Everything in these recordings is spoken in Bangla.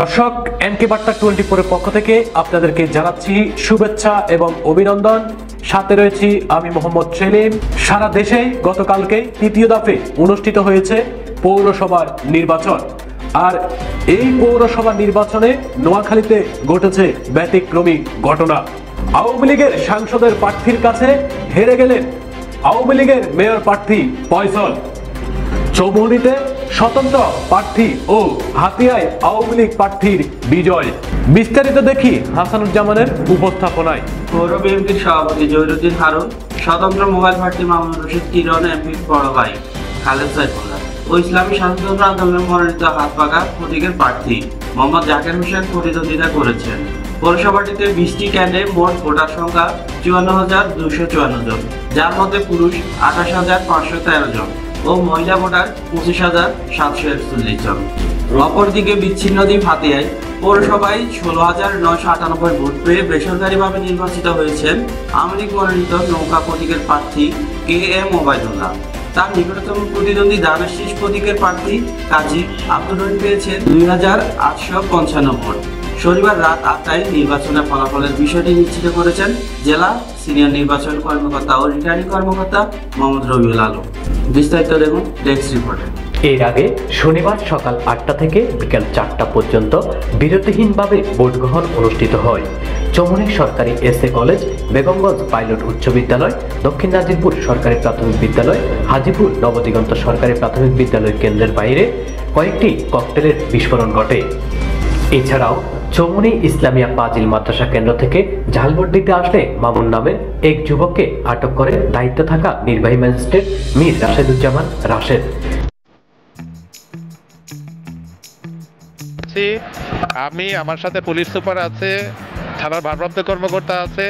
দর্শক, এনকে বার্তা 24 এর পক্ষ থেকে আপনাদেরকে জানাচ্ছি শুভেচ্ছা এবং অভিনন্দন। সাথে রয়েছি আমি মোহাম্মদ সেলিম। সারা দেশে গতকালকে তৃতীয় দফে অনুষ্ঠিত হয়েছে পৌরসভার নির্বাচন, আর এই পৌরসভা নির্বাচনে নোয়াখালীতে ঘটেছে ব্যতিক্রমী ঘটনা। আওয়ামী লীগের সাংসদের প্রার্থীর কাছে হেরে গেলেন আওয়ামী লীগের মেয়র প্রার্থী ফয়সল। চৌমুহনীতে স্বতন্ত্র প্রার্থী ও হাতিয়ায় আওয়ামী লীগ প্রার্থীর বিজয়। বিস্তারিত দেখি হাসানুজ্জামানের উপস্থাপনায়। পৌর বিএনপির সভাপতি জহিরুদ্দিন হারুন, স্বতন্ত্র মোবাইল প্রার্থী মামুন রশিদ কিরণ, এমপির বড় ভাই খালেদ সাইফুল্লাহ ও ইসলামী স্বাধীনতা আন্দোলনের মনোনীত হাতপাকা প্রতীকের প্রার্থী মোহাম্মদ জাকির হোসেন প্রতিদ্বন্দ্বিতা করেছেন। পৌরসভাটিতে 20টি কেন্দ্রে মোট ভোটার সংখ্যা 54,254 জন, যার মধ্যে পুরুষ 28,513 জন ও মহিলা ভোটার 25,741 জন। অপরদিকে বিচ্ছিন্ন দ্বীপ হাতিয়ায় পৌরসভায় 16,998 ভোট পেয়ে বেসরকারিভাবে নির্বাচিত হয়েছেন আওয়ামী লীগ মনোনীত নৌকা প্রতীকের প্রার্থী KM ওবায়দুল্লাহ। তার নিকটতম প্রতিদ্বন্দ্বী ধানের শীষ প্রতীকের প্রার্থী কাজী আব্দুর রহিম পেয়েছেন 2,855 ভোট। শনিবার রাত 8টায় নির্বাচনের ফলাফলের বিষয়টি নিশ্চিত করেছেন জেলা সিনিয়র নির্বাচন কর্মকর্তা ও রিটার্নিং কর্মকর্তা মোহাম্মদ রবিউল আলম। বিস্তারিত দেখুন ডেস্ক রিপোর্টে। এর আগে শনিবার সকাল 8টা থেকে বিকাল 4টা পর্যন্ত বিরতিহীনভাবে ভোট গ্রহণ অনুষ্ঠিত হয়। চৌমুহনী সরকারি এসএ কলেজ, বেগমগঞ্জ পাইলট উচ্চ বিদ্যালয়, দক্ষিণ নাজিরপুর সরকারি প্রাথমিক বিদ্যালয়, হাজীপুর নবদিগন্ত সরকারি প্রাথমিক বিদ্যালয় কেন্দ্রের বাইরে কয়েকটি ককটেলের বিস্ফোরণ ঘটে। এছাড়াও চৌমুহনী ইসলামিয়া ফাজিল মাদ্রাসা কেন্দ্র থেকে ঝালভোট দিতে আসলে মামুন নামের এক যুবককে আটক করে দায়িত্বে থাকা নির্বাহী ম্যাজিস্ট্রেট মীর রাশেদুজ্জামান রাশেদ। আমি, আমার সাথে পুলিশ সুপার আছে, থানার ভারপ্রাপ্ত কর্মকর্তা আছে।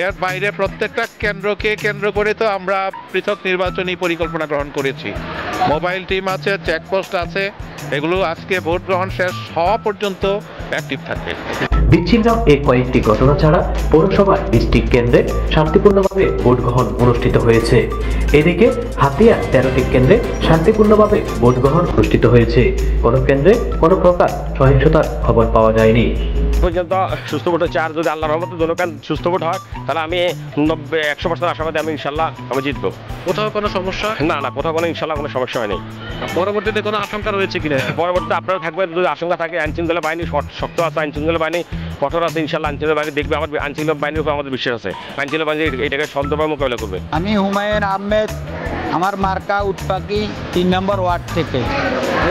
এর বাইরে প্রত্যেকটা কেন্দ্রকে কেন্দ্র করে তো আমরা পৃথক নির্বাচনী পরিকল্পনা গ্রহণ করেছি। মোবাইল টিম আছে, চেকপোস্ট আছে, এগুলো আজকে ভোট গ্রহণ শেষ হওয়া পর্যন্ত অ্যাক্টিভ থাকবে। বিচ্ছিন্ন এই কয়েকটি ঘটনা ছাড়া পৌরসভার ডিস্ট্রিক্ট কেন্দ্রে শান্তিপূর্ণভাবে ভোট গ্রহণ অনুষ্ঠিত হয়েছে। এদিকে হাতিয়া 13টি কেন্দ্রে শান্তিপূর্ণভাবে ভোট গ্রহণ অনুষ্ঠিত হয়েছে। কোনো কেন্দ্রে কোনো প্রকার সহিংসতার খবর পাওয়া যায়নি। পর্যন্ত সুস্থ ভোট হচ্ছে, আর যদি আল্লাহর রহমতে দলকান সুস্থ ভোট হয় তাহলে আমি 100% আশাবাদী আমি ইনশাল্লাহ আমি জিতবো। কোথাও কোনো সমস্যা? না, কোথাও কোনো ইনশাল্লাহ কোনো সমস্যা হয়নি। পরবর্তীতে কোনো আশঙ্কা রয়েছে কিনা? পরবর্তীতে আপনারা থাকবে, যদি আশঙ্কা থাকে আইনশৃঙ্খলা বাহিনী শক্ত আছে, আইনশৃঙ্খলা বাহিনী কঠোর আছে, ইনশাল্লাহ আইনশৃঙ্খলা বাহিনী দেখবে। আমার আইনশৃঙ্খলা বাহিনীর উপর আমাদের বিশ্বাস আছে, আইনশৃঙ্খলা বাহিনী এটাকে সুন্দরভাবে মোকাবিলা করবে। আমি হুমায়ুন আহমেদ, আমার মার্কা উৎপাকি 3 নম্বর ওয়ার্ড থেকে।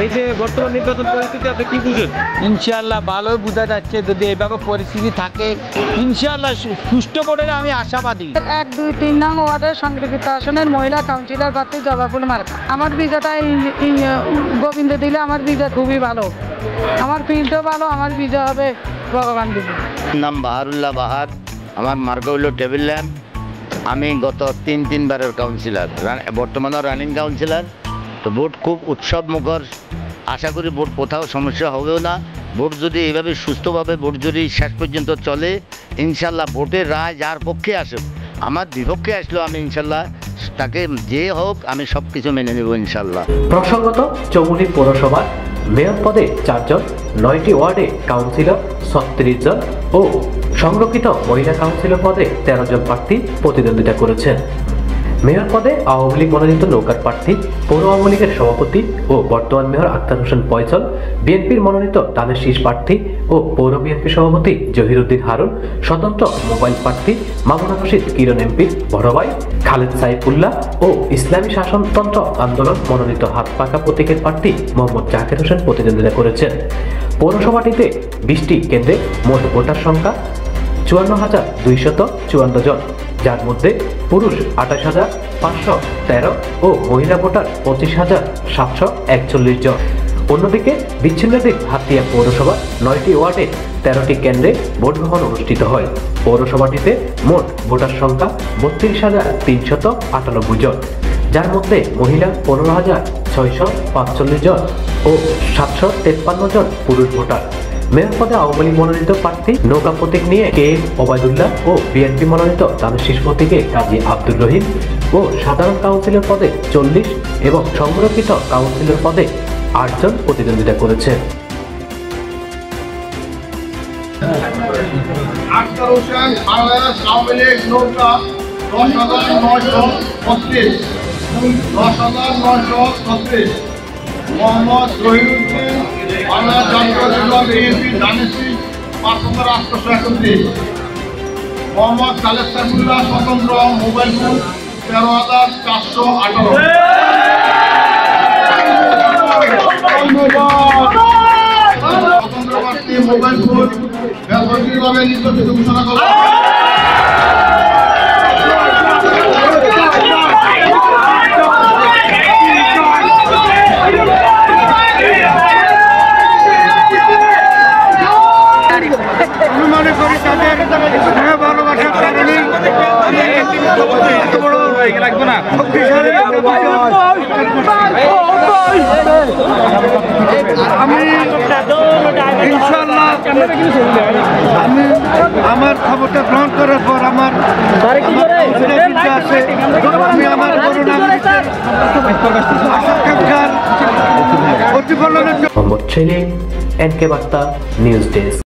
এই যে বর্তমান নির্বাচন পরিস্থিতি আপনি কি বুঝেন? ইনশাআল্লাহ ভালোই বোঝা যাচ্ছে, যদি এইভাবে পরিস্থিতি থাকে ইনশাআল্লাহ সুষ্ঠু ভোটের আমি আশাবাদী। 1, 2, 3 নং ওয়ার্ডের সংরক্ষিত আসনের মহিলা কাউন্সিলর প্রার্থী জবাফুল মার্কা। আমার বিজয়টা গোবিন্দ দিলে আমার বিজয় খুবই ভালো, আমার ফিল্ডও ভালো, আমার বিজয় হবে ভগবান দিবে। নাম বাহারুল্লাহ বাহার, আমার মার্কা হইল টেবিল ল্যাম্প। আমি গত 3 বারের কাউন্সিলর, বর্তমানে রানিং কাউন্সিলর। তো ভোট খুব উৎসব মুখর, আশা করি ভোট কোথাও সমস্যা হবেও না। ভোট যদি এইভাবে সুস্থভাবে ভোট যদি শেষ পর্যন্ত চলে, ইনশাল্লাহ ভোটের রায় যার পক্ষে আসুক, আমার বিপক্ষে আসলেও আমি ইনশাল্লাহ তাকে যে হোক আমি সব কিছু মেনে নেব ইনশাল্লাহ। প্রসঙ্গত চৌমুহনী পৌরসভার মেয়র পদে 4 জন, 9টি ওয়ার্ডে কাউন্সিলর 36 জন ও সংরক্ষিত মহিলা কাউন্সিলর পদে 13 জন প্রার্থী প্রতিদ্বন্দ্বিতা করেছেন। মেয়র পদে আওয়ামী লীগ মনোনীত নৌকার প্রার্থী পৌর আওয়ামী লীগের সভাপতি ও বর্তমান মেয়র আখতার হোসেন ফয়সল, বিএনপির মনোনীত ধানের শীষ প্রার্থী ও পৌর বিএনপি সভাপতি জহিরুদ্দিন হারুন, স্বতন্ত্র মোবাইল প্রার্থী মামুন রশিদ কিরণ, এমপির বড় ভাই খালেদ সাইফুল্লাহ ও ইসলামী শাসনতন্ত্র আন্দোলন মনোনীত হাতপাকা প্রতীকের প্রার্থী মোহাম্মদ জাকির হোসেন প্রতিদ্বন্দ্বিতা করেছেন। পৌরসভাটিতে 20টি কেন্দ্রে মোট ভোটার সংখ্যা 54,254 জন, যার মধ্যে পুরুষ 28,513 ও মহিলা ভোটার 25,741 জন। অন্যদিকে বিচ্ছিন্ন দ্বীপ হাতিয়া পৌরসভা 9টি ওয়ার্ডে 13টি কেন্দ্রে ভোট গ্রহণ অনুষ্ঠিত হয়। পৌরসভাটিতে মোট ভোটার সংখ্যা 32,398 জন, যার মধ্যে মহিলা 15,645 জন ও 753 জন পুরুষ ভোটার। মেয়র পদে আওয়ামী লীগ মনোনীত প্রার্থী নৌকা প্রতীক নিয়ে KM ওবায়দুল্লাহ ও বিএনপি মনোনীত ধানের শীষ প্রতীকে কাজী আব্দুর রহিম ও সাধারণ কাউন্সিলর পদে 40 এবং সংরক্ষিত কাউন্সিলর পদে 8 জন প্রতিদ্বন্দ্বিতা করেছে। আখতার হোসেন বাংলাদেশ আওয়ামী লীগ নৌকা 10,936 10,936 মোহাম্মদ জহিরুদ্দিন বাংলাদেশ জাতীয় বিএনপি দানিশি 5,831 মোহাম্মদ খালেদ সাইফুল্লাহ স্বতন্ত্র মোবাইল ফোন 13,418 স্বতন্ত্র প্রার্থী মোবাইল ফোন বেসরকারিভাবে নির্বাচিত ঘোষণা করা আমি মনে করি তাদের ভালোবাসার কারণে লাগবে না আমি ইনশাআল্লাহ আমি আমার ক্ষমতা গ্রহণ করার পর আমার আছে আমি আমার আকাঙ্ক্ষার প্রতিফলনের মোহাম্মদ সেলিম, এনকে বার্তা নিউজ ডেস্ক।